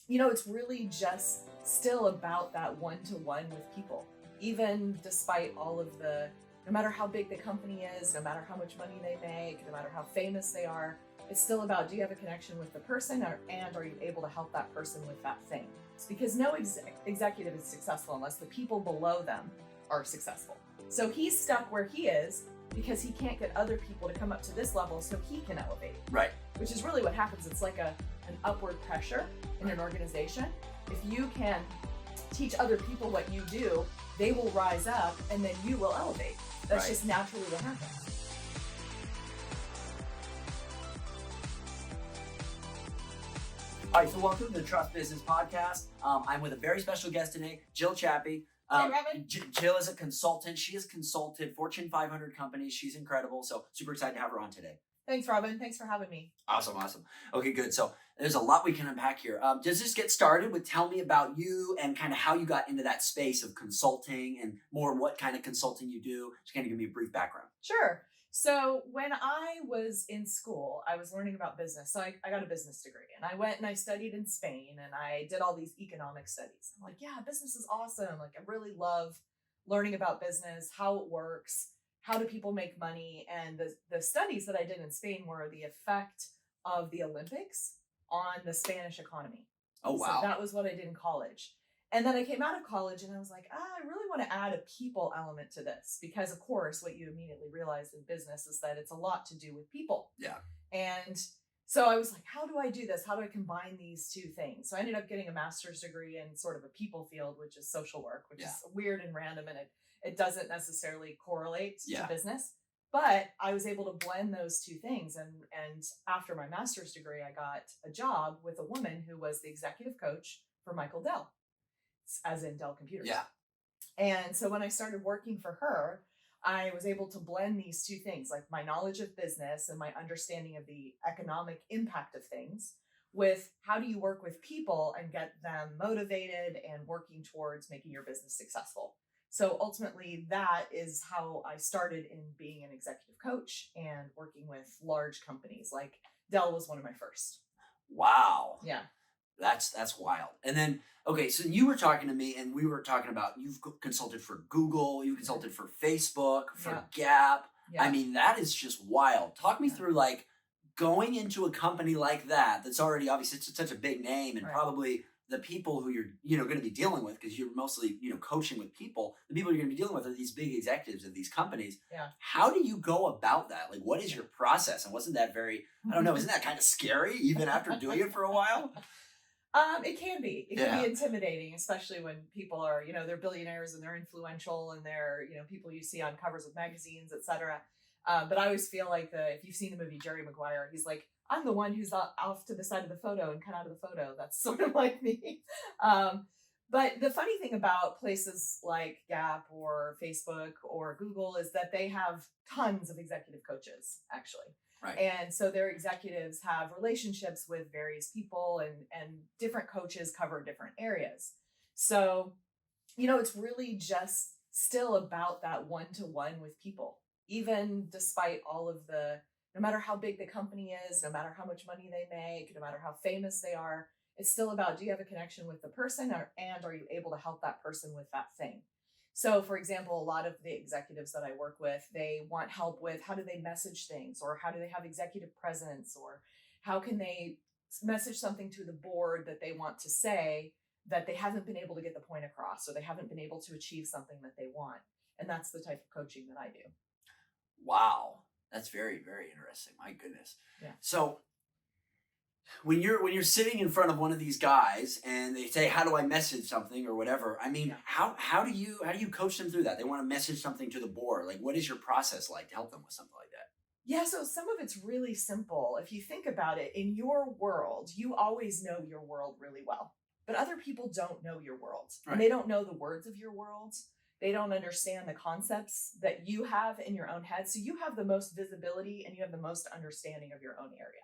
It's really just still about that one-to-one with people. Even despite all of no matter how big the company is, no matter how much money they make, no matter how famous they are, it's still about, do you have a connection with the person, and are you able to help that person with that thing? It's because no executive is successful unless the people below them are successful. So he's stuck where he is because he can't get other people to come up to this level so he can elevate. Right. Which is really what happens. It's like an upward pressure in an organization. If you can teach other people what you do, they will rise up and then you will elevate. That's just naturally what happens. All right, so welcome to the Trust Business Podcast. I'm with a very special guest today, Jill Chiappe. Hey, Robin. Jill is a consultant. She has consulted Fortune 500 companies. She's incredible. So super excited to have her on today. Thanks, Robin. Thanks for having me. Awesome. Okay, good. So there's a lot we can unpack here. Does this get started with tell me about you and kind of how you got into that space of consulting and more what kind of consulting you do? Just kind of give me a brief background. Sure. So when I was in school, I was learning about business. So I got a business degree and I went and I studied in Spain and I did all these economic studies. I'm like, yeah, business is awesome. Like I really love learning about business, how it works, how do people make money? And the studies that I did in Spain were the effect of the Olympics on the Spanish economy. Oh, wow. So that was what I did in college. And then I came out of college and I was like, I really want to add a people element to this because, of course, what you immediately realize in business is that it's a lot to do with people. Yeah. And so I was like, how do I do this? How do I combine these two things? So I ended up getting a master's degree in sort of a people field, which is social work, which is weird and random, and it doesn't necessarily correlate to business. But I was able to blend those two things. And after my master's degree, I got a job with a woman who was the executive coach for Michael Dell, as in Dell Computers. Yeah. And so when I started working for her, I was able to blend these two things, like my knowledge of business and my understanding of the economic impact of things, with how do you work with people and get them motivated and working towards making your business successful. So ultimately, that is how I started in being an executive coach and working with large companies. Like Dell was one of my first. Wow. Yeah. That's wild. And then, okay, so you were talking to me and we were talking about you've consulted for Google, you consulted for Facebook, for Gap. Yeah. I mean, that is just wild. Talk me through like going into a company like that's already obviously such a big name and probably the people who you're going to be dealing with, because you're mostly, coaching with people, the people you're going to be dealing with are these big executives of these companies. Yeah. How do you go about that? Like, what is your process? And wasn't that I don't know, isn't that kind of scary even after doing it for a while? It can be. It can be intimidating, especially when people are, they're billionaires and they're influential and they're, people you see on covers of magazines, etc. But I always feel like if you've seen the movie Jerry Maguire, he's like, I'm the one who's off to the side of the photo and cut out of the photo. That's sort of like me. But the funny thing about places like Gap or Facebook or Google is that they have tons of executive coaches, actually. Right. And so their executives have relationships with various people and different coaches cover different areas. So, it's really just still about that one-to-one with people, even despite all of no matter how big the company is, no matter how much money they make, no matter how famous they are, it's still about, do you have a connection with the person and are you able to help that person with that thing? So, for example, a lot of the executives that I work with, they want help with how do they message things, or how do they have executive presence, or how can they message something to the board that they want to say that they haven't been able to get the point across, or they haven't been able to achieve something that they want. And that's the type of coaching that I do. Wow. That's very, very interesting. My goodness. Yeah. So when you're sitting in front of one of these guys and they say, how do I message something or whatever? I mean, how do you coach them through that? They want to message something to the board. Like, what is your process like to help them with something like that? Yeah, so some of it's really simple. If you think about it, in your world, you always know your world really well. But other people don't know your world. Right. And they don't know the words of your world. They don't understand the concepts that you have in your own head. So you have the most visibility and you have the most understanding of your own area.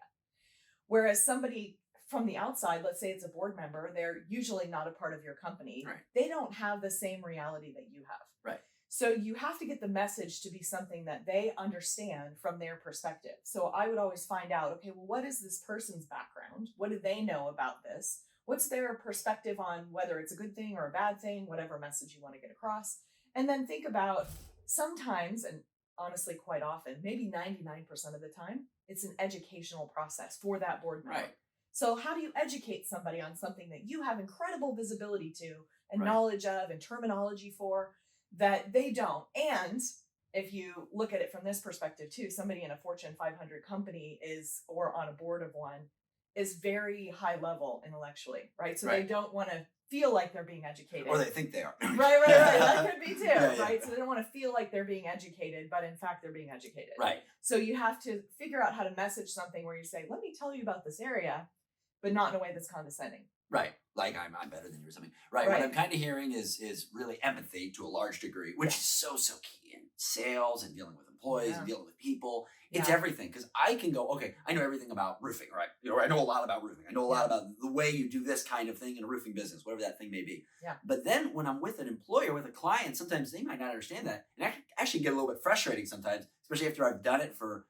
Whereas somebody from the outside, let's say it's a board member, they're usually not a part of your company. Right. They don't have the same reality that you have. Right. So you have to get the message to be something that they understand from their perspective. So I would always find out, okay, well, what is this person's background? What do they know about this? What's their perspective on whether it's a good thing or a bad thing, whatever message you want to get across. And then think about sometimes, and honestly, quite often, maybe 99% of the time, it's an educational process for that board member. Right. So how do you educate somebody on something that you have incredible visibility to and Right. knowledge of and terminology for that they don't? And if you look at it from this perspective too, somebody in a Fortune 500 company or on a board of one, is very high level intellectually, right? So Right. they don't want to feel like they're being educated. Or they think they are. Right. That could be too, Yeah. right? So they don't want to feel like they're being educated, but in fact, they're being educated. Right. So you have to figure out how to message something where you say, let me tell you about this area, but not in a way that's condescending. Right. Like I'm better than you or something. Right. What I'm kind of hearing is really empathy to a large degree, which is so key in sales and dealing with employees and dealing with people. It's everything. Because I can go, okay, I know everything about roofing, right? I know a lot about roofing. I know a lot about the way you do this kind of thing in a roofing business, whatever that thing may be. Yeah. But then when I'm with an employer, with a client, sometimes they might not understand that. And I actually get a little bit frustrating sometimes, especially after I've done it for,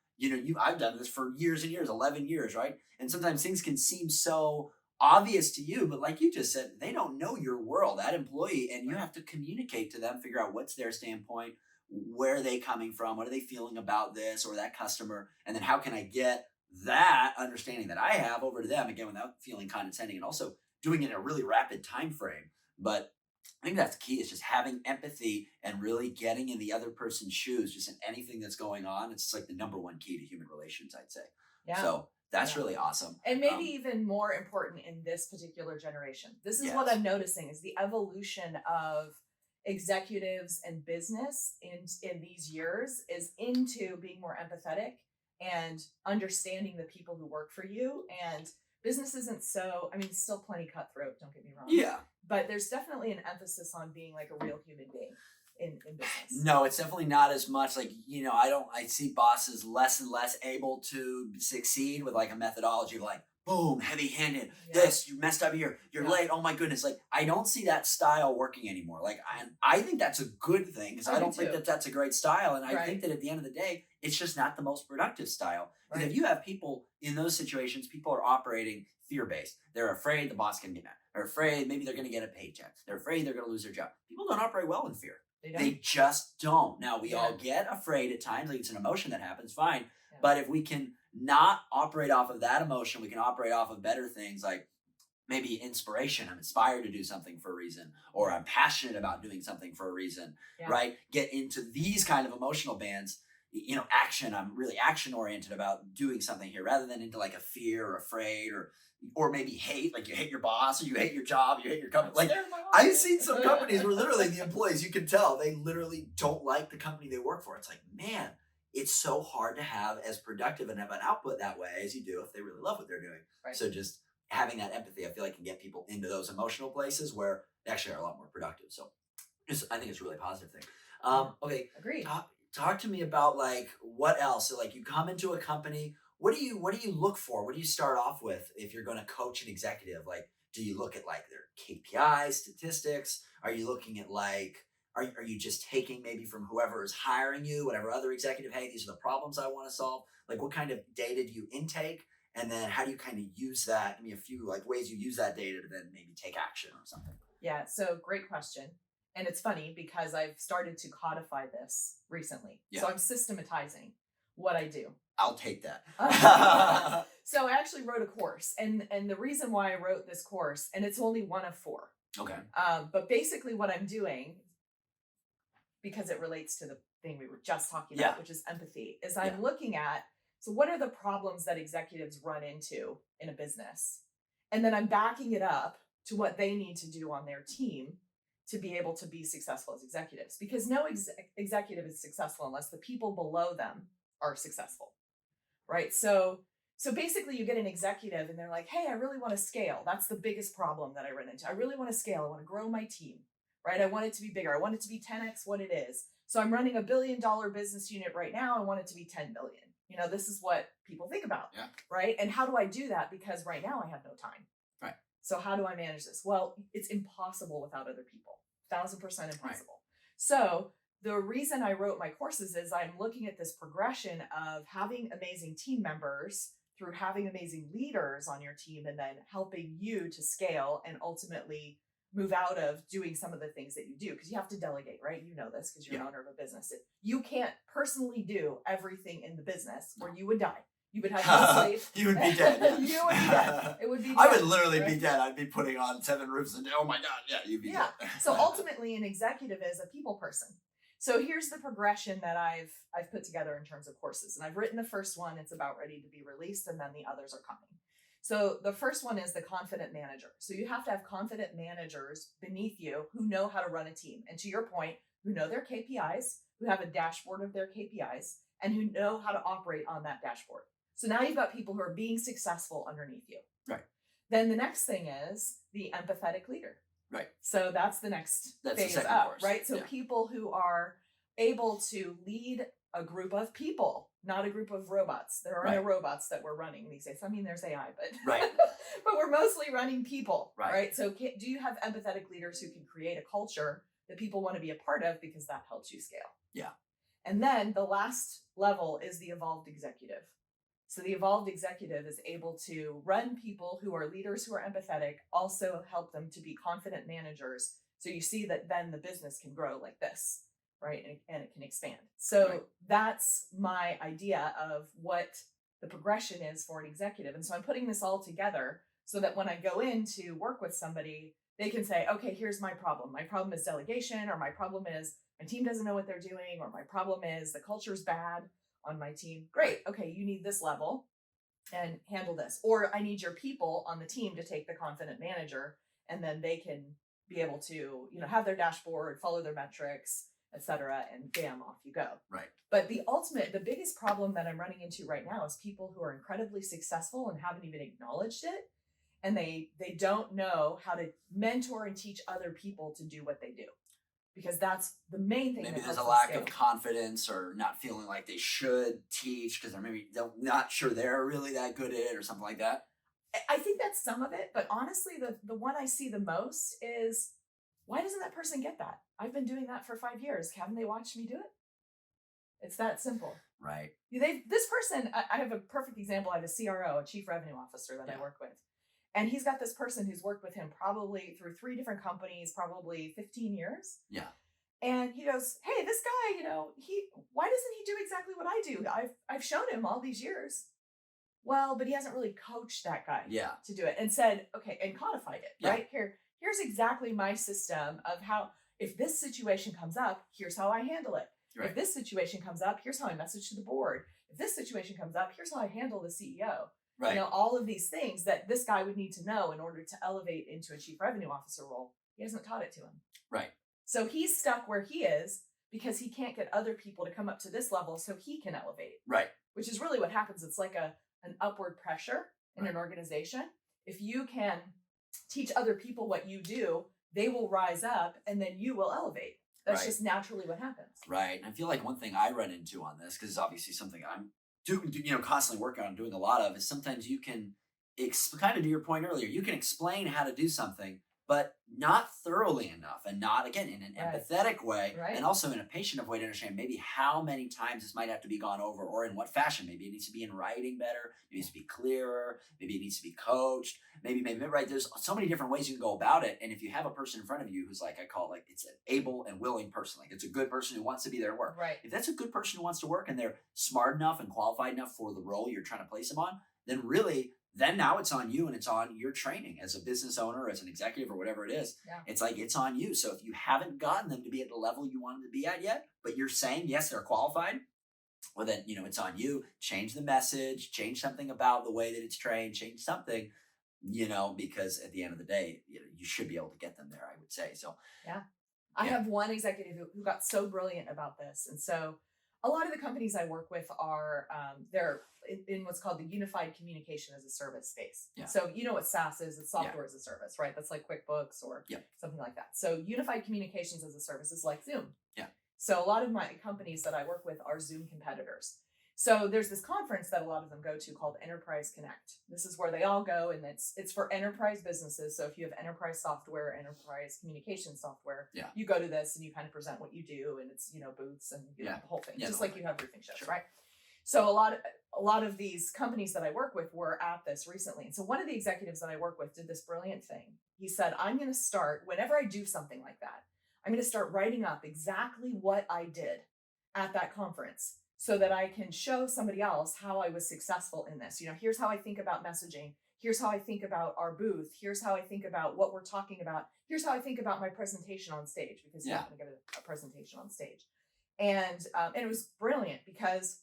I've done this for years and years, 11 years, right? And sometimes things can seem so obvious to you, but like you just said, they don't know your world, that employee, and you have to communicate to them, figure out what's their standpoint, where are they coming from, what are they feeling about this or that customer, and then how can I get that understanding that I have over to them, again, without feeling condescending, and also doing it in a really rapid time frame. But I think that's key, is just having empathy and really getting in the other person's shoes, just in anything that's going on. It's like the number one key to human relations, I'd say. Yeah. So that's really awesome. And maybe even more important in this particular generation. This is what I'm noticing is the evolution of executives and business in these years is into being more empathetic and understanding the people who work for you. And business isn't still plenty cutthroat, don't get me wrong. Yeah. But there's definitely an emphasis on being like a real human being in business. No, it's definitely not as much like, I see bosses less and less able to succeed with like a methodology of like, boom, heavy handed, this, you messed up here, you're late, oh my goodness. Like, I don't see that style working anymore. Like, I think that's a good thing, because I don't think that that's a great style. And I think that at the end of the day, it's just not the most productive style. Because if you have people in those situations, people are operating fear-based. They're afraid the boss can get mad. They're afraid maybe they're going to get a paycheck. They're afraid they're going to lose their job. People don't operate well in fear. They just don't. Now, we all get afraid at times. Like, it's an emotion that happens, fine. Yeah. But if we can not operate off of that emotion, we can operate off of better things like maybe inspiration. I'm inspired to do something for a reason, or I'm passionate about doing something for a reason, right? Get into these kind of emotional bands. Action. I'm really action oriented about doing something here, rather than into like a fear or afraid or maybe hate, like you hate your boss or you hate your job, you hate your company. Like, I've seen some companies where literally the employees, you can tell they literally don't like the company they work for. It's like, man, it's so hard to have as productive and have an output that way as you do if they really love what they're doing. Right. So just having that empathy, I feel like, can get people into those emotional places where they actually are a lot more productive. So I think it's a really positive thing. Okay. Agreed. Talk to me about like what else. So like, you come into a company, what do you look for? What do you start off with if you're going to coach an executive? Like, do you look at like their KPIs, statistics? Are you looking at like, are you just taking maybe from whoever is hiring you, whatever other executive, hey, these are the problems I want to solve? Like, what kind of data do you intake? And then how do you kind of use that? Give me a few like ways you use that data to then maybe take action or something. Yeah. So great question. And it's funny because I've started to codify this recently. Yeah. So I'm systematizing what I do. I'll take that. So I actually wrote a course, and the reason why I wrote this course, and it's only one of 4. Okay. But basically what I'm doing, because it relates to the thing we were just talking about, which is empathy, is I'm looking at, so what are the problems that executives run into in a business? And then I'm backing it up to what they need to do on their team to be able to be successful as executives, because no executive is successful unless the people below them are successful, right? So basically you get an executive and they're like, hey, I really want to scale. That's the biggest problem that I run into. I really want to scale. I want to grow my team, right? I want it to be bigger. I want it to be 10x what it is. So I'm running $1 billion business unit right now. I want it to be 10 billion. This is what people think about, right? And how do I do that? Because right now I have no time. Right. So how do I manage this? Well, it's impossible without other people. 1,000% impossible. Right. So the reason I wrote my courses is I'm looking at this progression of having amazing team members through having amazing leaders on your team and then helping you to scale and ultimately move out of doing some of the things that you do, because you have to delegate, right? You know this because you're an owner of a business. You can't personally do everything in the business or you would die. You would have no sleep. You would be dead. Yeah. You would be dead. It would be dead, I would literally right? be dead. I'd be putting on 7 roofs and oh my God, yeah, you'd be dead. So ultimately an executive is a people person. So here's the progression that I've put together in terms of courses. And I've written the first one, it's about ready to be released, and then the others are coming. So the first one is the confident manager. So you have to have confident managers beneath you who know how to run a team. And to your point, who know their KPIs, who have a dashboard of their KPIs, and who know how to operate on that dashboard. So now you've got people who are being successful underneath you. Right. Then the next thing is the empathetic leader. Right. So that's the next phase the up, course. right? So people who are able to lead a group of people, not a group of robots. There are no robots that we're running these days. I mean, there's AI, but but we're mostly running people, right? So do you have empathetic leaders who can create a culture that people want to be a part of, because that helps you scale? Yeah. And then the last level is the evolved executive. So the evolved executive is able to run people who are leaders, who are empathetic, also help them to be confident managers. So you see that then the business can grow like this, right? And it can expand. So that's my idea of what the progression is for an executive. And so I'm putting this all together so that when I go in to work with somebody, they can say, okay, here's my problem. My problem is delegation, or my problem is my team doesn't know what they're doing, or my problem is the culture's bad on my team. Great. Okay, you need this level and handle this. Or I need your people on the team to take the confident manager, and then they can be able to, have their dashboard, follow their metrics, etc. And bam, off you go. Right. But the biggest problem that I'm running into right now is people who are incredibly successful and haven't even acknowledged it. And they don't know how to mentor and teach other people to do what they do. Because that's the main thing. Maybe there's a lack of confidence, or not feeling like they should teach because they're not sure they're really that good at it, or something like that. I think that's some of it, but honestly, the one I see the most is, why doesn't that person get that? I've been doing that for 5 years. Haven't they watched me do it? It's that simple. Right. This person, I have a perfect example. I have a CRO, a chief revenue officer that I work with. And he's got this person who's worked with him probably through 3 different companies, probably 15 years. Yeah. And he goes, hey, this guy, why doesn't he do exactly what I do? I've shown him all these years. Well, but he hasn't really coached that guy to do it, and said, okay, and codified it, right? Here's exactly my system of how, if this situation comes up, here's how I handle it. Right. If this situation comes up, here's how I message to the board. If this situation comes up, here's how I handle the CEO. Right. All of these things that this guy would need to know in order to elevate into a chief revenue officer role. He hasn't taught it to him. Right. So he's stuck where he is because he can't get other people to come up to this level so he can elevate. Right. Which is really what happens. It's like an upward pressure in an organization. If you can teach other people what you do, they will rise up and then you will elevate. That's just naturally what happens. Right. And I feel like one thing I run into on this, because it's obviously something I'm constantly working on doing a lot of, is sometimes you can kind of, to your point earlier, you can explain how to do something, but not thoroughly enough, and not, again, in an empathetic way, and also in a patient enough way to understand maybe how many times this might have to be gone over, or in what fashion. Maybe it needs to be in writing better, maybe it needs to be clearer, maybe it needs to be coached, maybe, right? There's so many different ways you can go about it. And if you have a person in front of you who's like, I call it, like, it's an able and willing person, like it's a good person who wants to be there to work. Right. If that's a good person who wants to work and they're smart enough and qualified enough for the role you're trying to place them on, then really, then now it's on you, and it's on your training as a business owner, as an executive, or whatever it is. Yeah. It's like, it's on you. So if you haven't gotten them to be at the level you want them to be at yet, but you're saying, yes, they're qualified, well, then, it's on you. Change the message, change something about the way that it's trained, change something, because at the end of the day, you should be able to get them there, I would say. So, yeah. I have one executive who got so brilliant about this. And so a lot of the companies I work with are, they're in what's called the unified communication as a service space. Yeah. So what SaaS is, it's software as a service, right? That's like QuickBooks or something like that. So unified communications as a service is like Zoom. Yeah. So a lot of my companies that I work with are Zoom competitors. So there's this conference that a lot of them go to called Enterprise Connect. This is where they all go, and it's for enterprise businesses. So if you have enterprise software, enterprise communication software, you go to this and you kind of present what you do, and it's booths and the whole thing, just like you have roofing shows, right? So a lot of these companies that I work with were at this recently. And so one of the executives that I work with did this brilliant thing. He said, I'm going to start, whenever I do something like that, I'm going to start writing up exactly what I did at that conference so that I can show somebody else how I was successful in this. Here's how I think about messaging. Here's how I think about our booth. Here's how I think about what we're talking about. Here's how I think about my presentation on stage, because he happened to give a presentation on stage. And it was brilliant because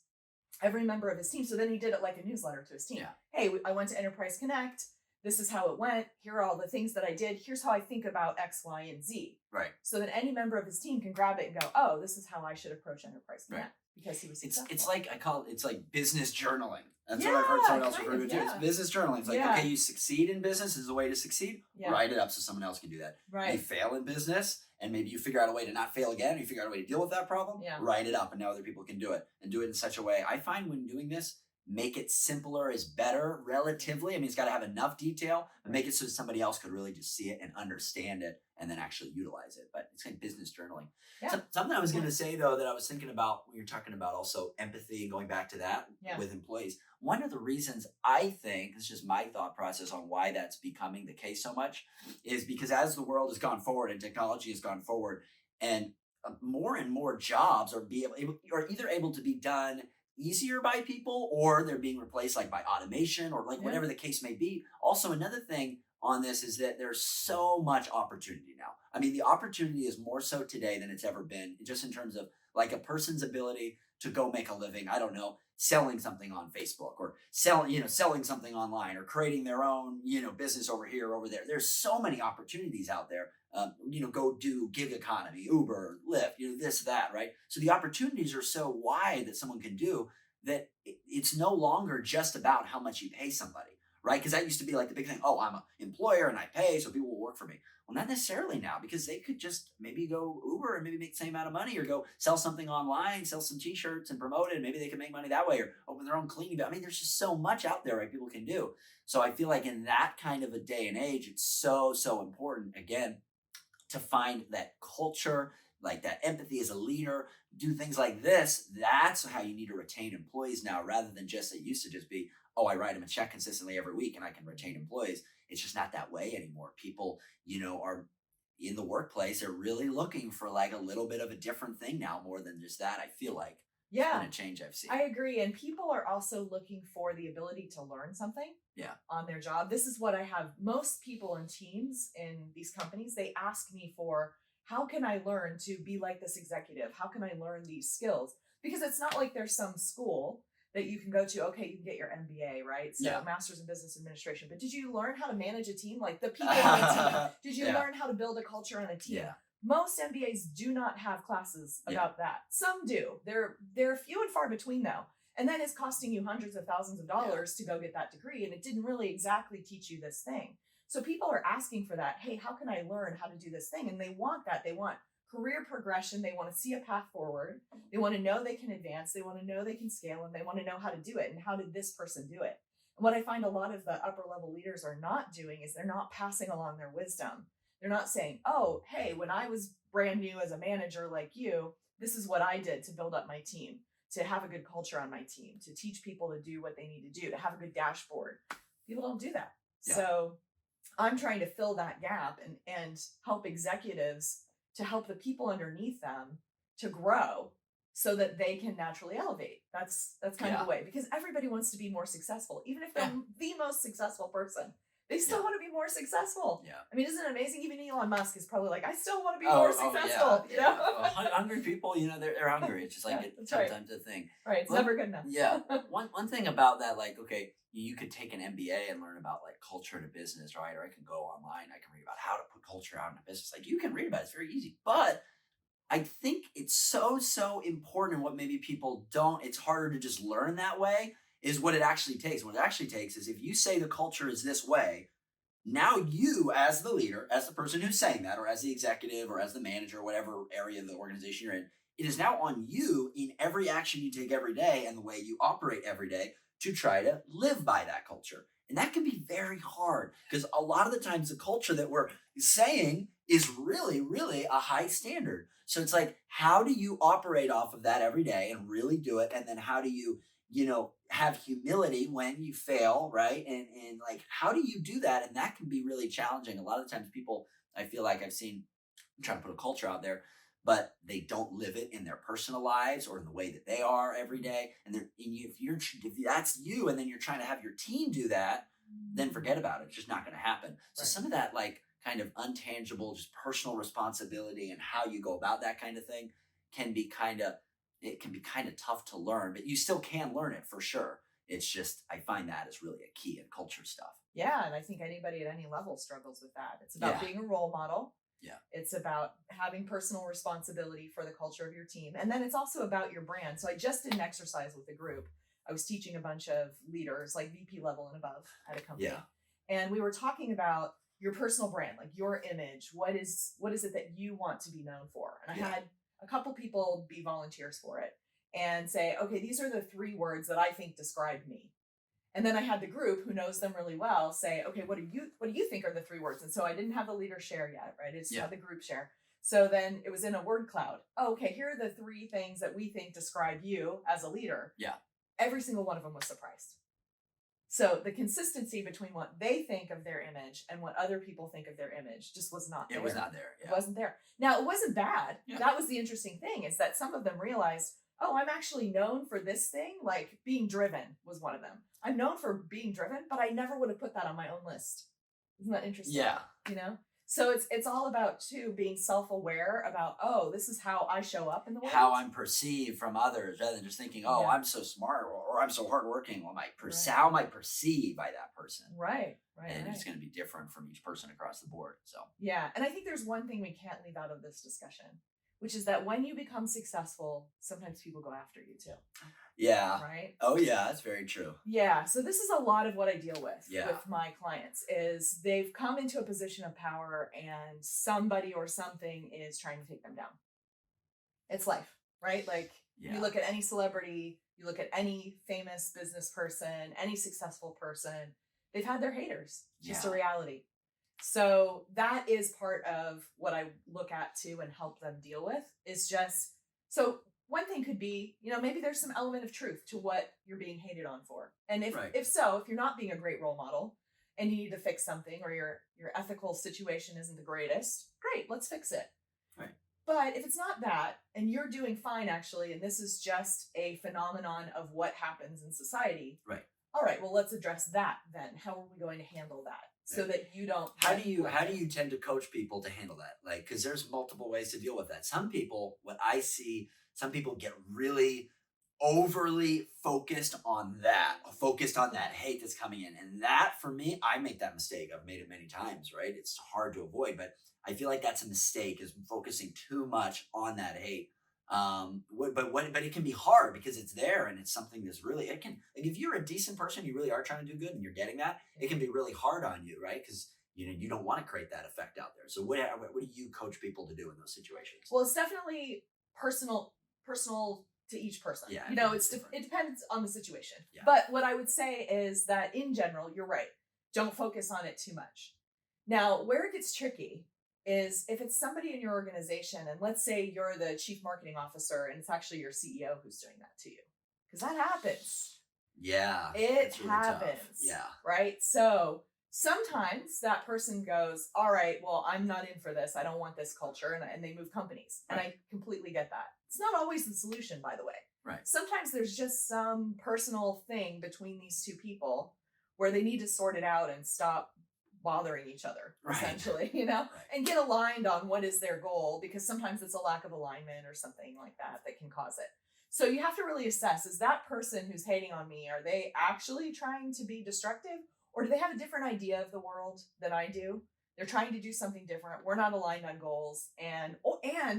every member of his team. So then he did it like a newsletter to his team. Yeah. Hey, I went to Enterprise Connect. This is how it went. Here are all the things that I did. Here's how I think about X, Y, and Z. Right. So that any member of his team can grab it and go, oh, this is how I should approach Enterprise Connect. Right. Because he was successful. It's like, it's like business journaling. That's Yeah, what I've heard someone else kind refer to of, it too. It's yeah. business journaling. It's like, Yeah. okay, you succeed in business is the way to succeed. Yeah. Write it up so someone else can do that. You Right. fail in business and maybe you figure out a way to not fail again, or you figure out a way to deal with that problem. Yeah. Write it up and now other people can do it, and do it in such a way. I find when doing this, make it simpler is better relatively. I mean, it's got to have enough detail, but make it so that somebody else could really just see it and understand it and then actually utilize it. But it's like business journaling. Yeah. Something I was going to say, though, that I was thinking about when you're talking about also empathy and going back to that Yeah. with employees. One of the reasons I think, it's just my thought process on why that's becoming the case so much, is because as the world has gone forward and technology has gone forward, and more and more jobs are either able to be done easier by people, or they're being replaced like by automation, or like whatever the case may be. Also, another thing on this is that there's so much opportunity now. I mean, the opportunity is more so today than it's ever been, just in terms of like a person's ability to go make a living. I don't know, selling something on Facebook, or selling something online, or creating their own, business over here, over there. There's so many opportunities out there. Go do gig economy, Uber, Lyft, this, that, right? So the opportunities are so wide that someone can do that it's no longer just about how much you pay somebody, right? Because that used to be like the big thing. Oh, I'm an employer and I pay, so people will work for me. Well, not necessarily now, because they could just maybe go Uber and maybe make the same amount of money, or go sell something online, sell some t-shirts and promote it. And maybe they can make money that way, or open their own cleaning. I mean, there's just so much out there, right? People can do. So I feel like in that kind of a day and age, it's so, so important, again, to find that culture, like that empathy as a leader, do things like this. That's how you need to retain employees now, rather than just, it used to just be, oh, I write them a check consistently every week and I can retain employees. It's just not that way anymore. People, are in the workplace, they're really looking for like a little bit of a different thing now, more than just that. I feel like it's been a change I've seen. I agree. And people are also looking for the ability to learn something on their job. This is what I have. Most people in teams in these companies, they ask me for, how can I learn to be like this executive? How can I learn these skills? Because it's not like there's some school that you can go to. Okay, you can get your MBA, right? So Master's in Business Administration. But did you learn how to manage a team? Like the people on a team. Did you learn how to build a culture on a team? Yeah. Most MBAs do not have classes about that. Some do. They're few and far between, though. And then it's costing you hundreds of thousands of dollars to go get that degree. And it didn't really exactly teach you this thing. So people are asking for that. Hey, how can I learn how to do this thing? And they want that. They want career progression. They want to see a path forward. They want to know they can advance. They want to know they can scale, and they want to know how to do it. And how did this person do it? And what I find a lot of the upper level leaders are not doing is they're not passing along their wisdom. They're not saying, oh, hey, when I was brand new as a manager like you, this is what I did to build up my team, to have a good culture on my team, to teach people to do what they need to do, to have a good dashboard. People don't do that. Yeah. So I'm trying to fill that gap and help executives to help the people underneath them to grow so that they can naturally elevate. That's kind of the way, because everybody wants to be more successful. Even if they're the most successful person, they still want to be more successful. Yeah. I mean, isn't it amazing? Even Elon Musk is probably like, I still want to be more successful. Hungry people, they're hungry. It's just like sometimes a thing. Right. It's never good enough. Yeah. One thing about that, like, okay, you could take an MBA and learn about like culture to business, right? Or I can go online, I can read about how to put culture out in a business. Like, you can read about it. It's very easy. But I think it's so, so important. What maybe people don't, it's harder to just learn that way, is what it actually takes. What it actually takes is, if you say the culture is this way, now you, as the leader, as the person who's saying that, or as the executive, or as the manager, whatever area of the organization you're in, it is now on you in every action you take every day and the way you operate every day to try to live by that culture. And that can be very hard, because a lot of the times the culture that we're saying is really, really a high standard. So it's like, how do you operate off of that every day and really do it? And then how do you have humility when you fail, right? And like, how do you do that? And that can be really challenging. A lot of times people, I feel like I've seen, I'm trying to put a culture out there, but they don't live it in their personal lives or in the way that they are every day. And if that's you, and then you're trying to have your team do that, then forget about it. It's just not going to happen. So some of that, like, kind of untangible, just personal responsibility and how you go about that kind of thing can be kind of, it can be kind of tough to learn, but you still can learn it for sure. It's just, I find that is really a key in culture stuff. Yeah. And I think anybody at any level struggles with that. It's about Yeah. being a role model. Yeah. It's about having personal responsibility for the culture of your team. And then it's also about your brand. So I just did an exercise with a group. I was teaching a bunch of leaders, like VP level and above at a company. Yeah. And we were talking about your personal brand, like your image. What is it that you want to be known for? And I had a couple people be volunteers for it and say, okay, these are the 3 words that I think describe me. And then I had the group who knows them really well say, okay, what do you think are the 3 words? And so I didn't have the leader share yet, right? I just had the group share. So then it was in a word cloud. Oh, okay, here are the 3 things that we think describe you as a leader. Yeah. Every single one of them was surprised. So the consistency between what they think of their image and what other people think of their image just was not there. It was not there. Yeah. It wasn't there. Now, it wasn't bad. Yeah. That was the interesting thing, is that some of them realized, oh, I'm actually known for this thing. Like being driven was one of them. I'm known for being driven, but I never would have put that on my own list. Isn't that interesting? Yeah. So it's all about, too, being self-aware about, oh, this is how I show up in the world. How I'm perceived from others, rather than just thinking, oh, I'm so smart or I'm so hardworking. Well, how am I perceived by that person? Right. And it's going to be different from each person across the board. So yeah. And I think there's one thing we can't leave out of this discussion, which is that when you become successful, sometimes people go after you too. Yeah. Right? Oh, yeah, that's very true. Yeah. So this is a lot of what I deal with my clients, is they've come into a position of power and somebody or something is trying to take them down. It's life, right? Like you look at any celebrity, you look at any famous business person, any successful person, they've had their haters. It's just a reality. So that is part of what I look at too and help them deal with, is just, so one thing could be, maybe there's some element of truth to what you're being hated on for. And if you're not being a great role model and you need to fix something, or your ethical situation isn't the greatest, great, let's fix it. Right. But if it's not that, and you're doing fine actually, and this is just a phenomenon of what happens in society. Right. All right, well, let's address that then. How are we going to handle that so that you don't? How do you tend to coach people to handle that? Like, because there's multiple ways to deal with that. Some people, what I see, some people get really overly focused on that hate that's coming in. And that, for me, I make that mistake. I've made it many times, right? It's hard to avoid, but I feel like that's a mistake, is focusing too much on that hate. But it can be hard because it's there, and it's something that's really, it can, like, if you're a decent person, you really are trying to do good and you're getting that, it can be really hard on you, right? Because you don't want to create that effect out there. So what do you coach people to do in those situations? Well, it's definitely personal to each person. Yeah, it depends on the situation. Yeah. But what I would say is that in general, you're right. Don't focus on it too much. Now, where it gets tricky is if it's somebody in your organization, and let's say you're the chief marketing officer and it's actually your CEO who's doing that to you, because that happens. Yeah. It really happens. Tough. Yeah. Right. So sometimes that person goes, all right, well, I'm not in for this. I don't want this culture. And they move companies. Right. And I completely get that. It's not always the solution, by the way. Right. Sometimes there's just some personal thing between these two people where they need to sort it out and stop bothering each other, essentially, and get aligned on what is their goal, because sometimes it's a lack of alignment or something like that can cause it. So you have to really assess, is that person who's hating on me, are they actually trying to be destructive, or do they have a different idea of the world than I do? They're trying to do something different. We're not aligned on goals. And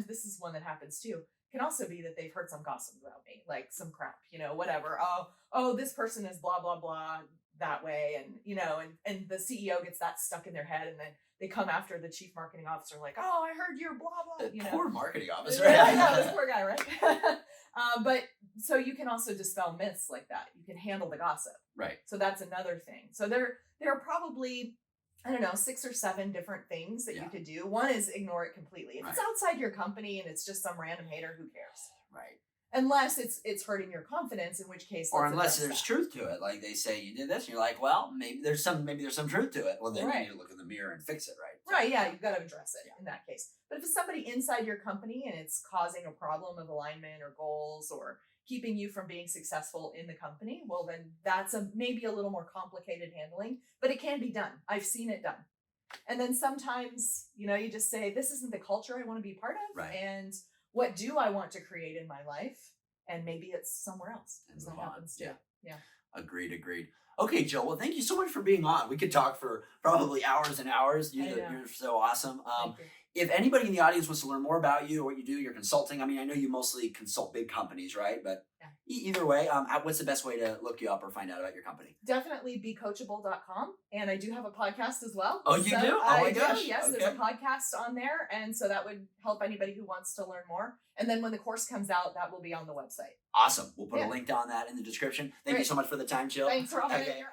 this is one that happens too. It can also be that they've heard some gossip about me, like some crap, whatever. Oh, this person is blah, blah, blah that way. And, and the CEO gets that stuck in their head, and then they come after the chief marketing officer like, oh, I heard you're blah, blah, Poor marketing officer. I know, this poor guy, right? But so you can also dispel myths like that. You can handle the gossip. Right. So that's another thing. So there are probably, 6 or 7 different things that you could do. One is ignore it completely. If it's outside your company and it's just some random hater, who cares? Right. unless it's hurting your confidence, in which case, or let's unless address there's that. truth to it. Like they say you did this, and you're like, well, maybe there's some truth to it. Well, then Right. you need to look in the mirror and fix it, right? Right, yeah, you've got to address it in that case. But if it's somebody inside your company and it's causing a problem of alignment or goals or keeping you from being successful in the company, well, then that's maybe a little more complicated handling, but it can be done. I've seen it done. And then sometimes, you just say, this isn't the culture I want to be part of. Right. And what do I want to create in my life? And maybe it's somewhere else. And That move on. happens too. Yeah. Agreed. Okay, Jill. Well, thank you so much for being on. We could talk for probably hours and hours. I know. You're so awesome. Thank you. If anybody in the audience wants to learn more about you or what you do, your consulting. I mean, I know you mostly consult big companies, right? But either way, what's the best way to look you up or find out about your company? Definitely becoachable.com. And I do have a podcast as well. Oh, you do? Oh my gosh. Yes, Okay. there's a podcast on there. And so that would help anybody who wants to learn more. And then when the course comes out, that will be on the website. Awesome. We'll put a link on that in the description. Thank you Great. so much for the time, Jill. Thanks for having me Okay. here.